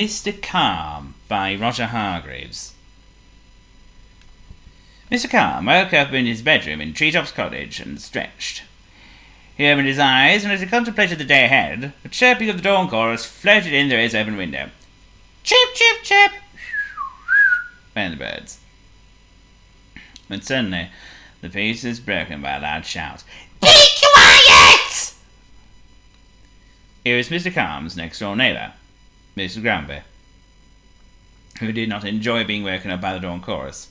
Mr. Calm by Roger Hargreaves. Mr. Calm woke up in his bedroom in Treetop's cottage and stretched. He opened his eyes, and as he contemplated the day ahead, the chirping of the dawn chorus floated in through his open window. Chirp, chirp, chirp! Went the birds. But suddenly, the peace was broken by a loud shout. Be quiet! It was Mr. Calm's next-door neighbour, Mr. Grumpy, who did not enjoy being woken up by the dawn chorus.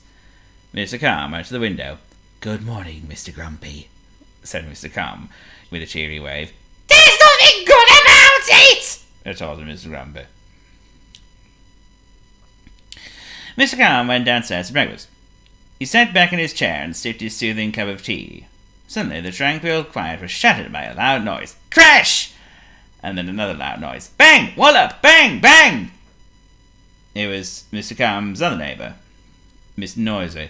Mr. Calm went to the window. "Good morning, Mr. Grumpy," said Mr. Calm, with a cheery wave. "There's nothing good about it!" retorted Mr. Grumpy. Mr. Calm went downstairs to breakfast. He sat back in his chair and sipped his soothing cup of tea. Suddenly the tranquil quiet was shattered by a loud noise. Crash! And then another loud noise. Bang! Wallop! Bang! Bang! It was Mr. Calm's other neighbour, Miss Noisy,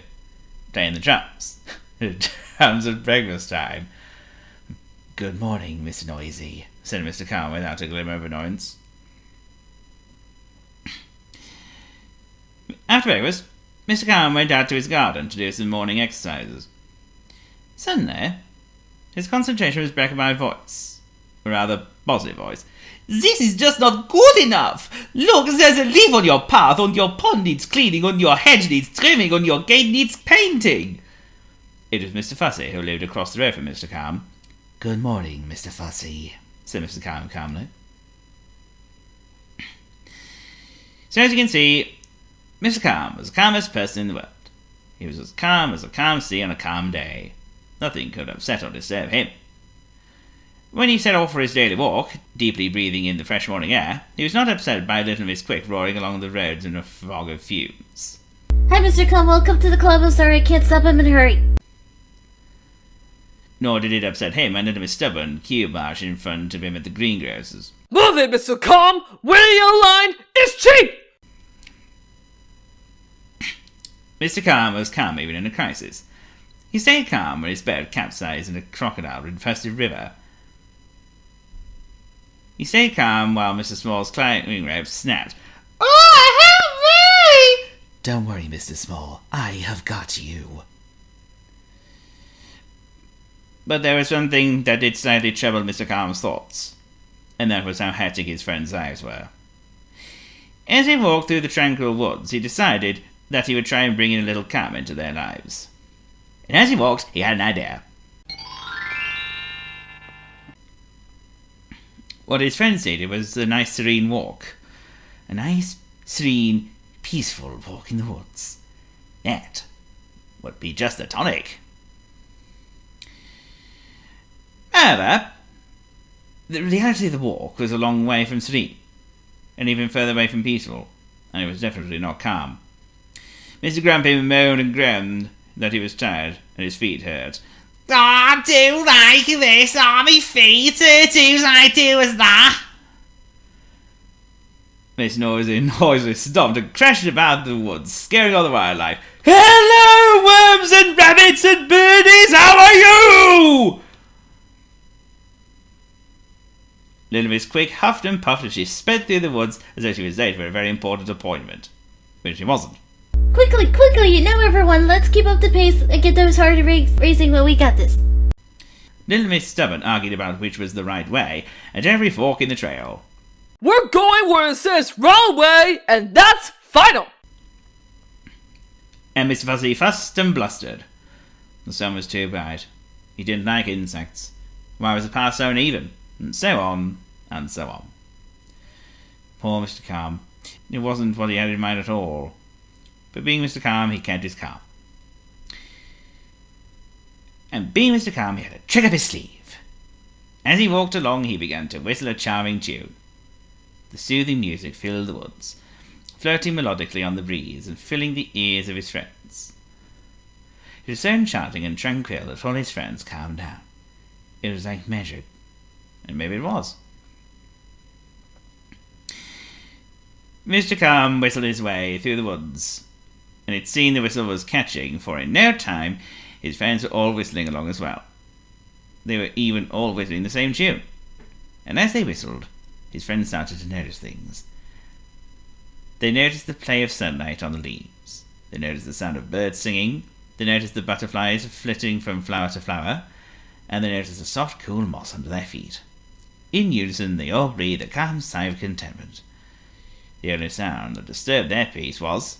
playing the drums. The drums at breakfast time. "Good morning, Miss Noisy," said Mr. Calm without a glimmer of annoyance. After breakfast, Mr. Calm went out to his garden to do some morning exercises. Suddenly, his concentration was broken by a voice, a rather positive voice. "This is just not good enough! Look, there's a leaf on your path, on your pond needs cleaning, on your hedge needs trimming, on your gate needs painting!" It was Mr. Fussy, who lived across the road from Mr. Calm. "Good morning, Mr. Fussy," said Mr. Calm calmly. So as you can see, Mr. Calm was the calmest person in the world. He was as calm as a calm sea on a calm day. Nothing could upset or disturb him. When he set off for his daily walk, deeply breathing in the fresh morning air, he was not upset by Little Miss Quick roaring along the roads in a fog of fumes. "Hi, Mr. Calm, welcome to the club. I'm sorry I can't stop. I'm in a hurry." Nor did it upset him when Little Miss Stubborn queue-marched in front of him at the greengrocers. "Move it, Mr. Calm! Waiting in line is cheap!" Mr. Calm was calm even in a crisis. He stayed calm when his boat capsized in a crocodile-infested river. He stayed calm while Mr. Small's climbing rope snapped. "Oh, help me!" "Don't worry, Mr. Small. I have got you." But there was one thing that did slightly trouble Mr. Calm's thoughts, and that was how hectic his friends' lives were. As he walked through the tranquil woods, he decided that he would try and bring in a little calm into their lives. And as he walked, he had an idea. What his friends needed was a nice, serene walk. A nice, serene, peaceful walk in the woods. That would be just the tonic. However, the reality of the walk was a long way from serene, and even further away from peaceful, and it was definitely not calm. Mr. Grumpy moaned and groaned that he was tired and his feet hurt. "I do like this, my feet hurt as I do as that." Miss Noisy stopped and crashed about the woods, scaring all the wildlife. "Hello, worms and rabbits and birdies, how are you?" Little Miss Quick huffed and puffed as she sped through the woods as though she was late for a very important appointment, which she wasn't. Quickly, quickly! Now everyone, let's keep up the pace and get those heart racing when we got this. Little Miss Stubborn argued about which was the right way at every fork in the trail. "We're going where it says wrong way, and that's final!" And Miss Fuzzy fussed and blustered. The sun was too bright. He didn't like insects. Why was the path so uneven? And so on, and so on. Poor Mr. Calm. It wasn't what he had in mind at all. But being Mr. Calm, he kept his calm. And being Mr. Calm, he had a trick up his sleeve. As he walked along, he began to whistle a charming tune. The soothing music filled the woods, floating melodically on the breeze and filling the ears of his friends. It was so enchanting and tranquil that all his friends calmed down. It was like magic, and maybe it was. Mr. Calm whistled his way through the woods, and it seemed the whistle was catching, for in no time his friends were all whistling along as well. They were even all whistling the same tune, and as they whistled, his friends started to notice things. They notice the play of sunlight on the leaves. They notice the sound of birds singing. They notice the butterflies flitting from flower to flower. And they notice the soft, cool moss under their feet. In unison, they all breathed a calm sigh of contentment. The only sound that disturbed their peace was...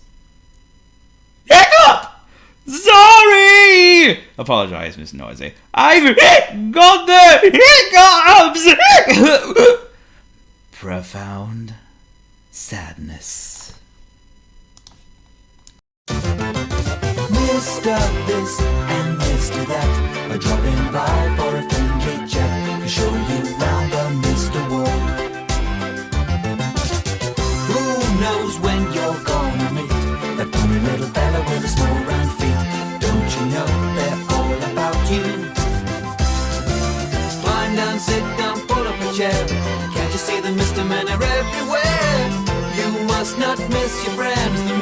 Hiccup! Sorry! Apologised Miss Noisy. I've got the hiccups! Profound sadness. Mr. This and Mr. That are dropping by for a friendly chat to show you round the Mr. World. Who knows when you're gonna meet that funny little fella with the small round feet? Don't you know they're all about you? Climb down, sit down, pull up a chair. Can't you see the Mr. Men are everywhere? You must not miss your friends, the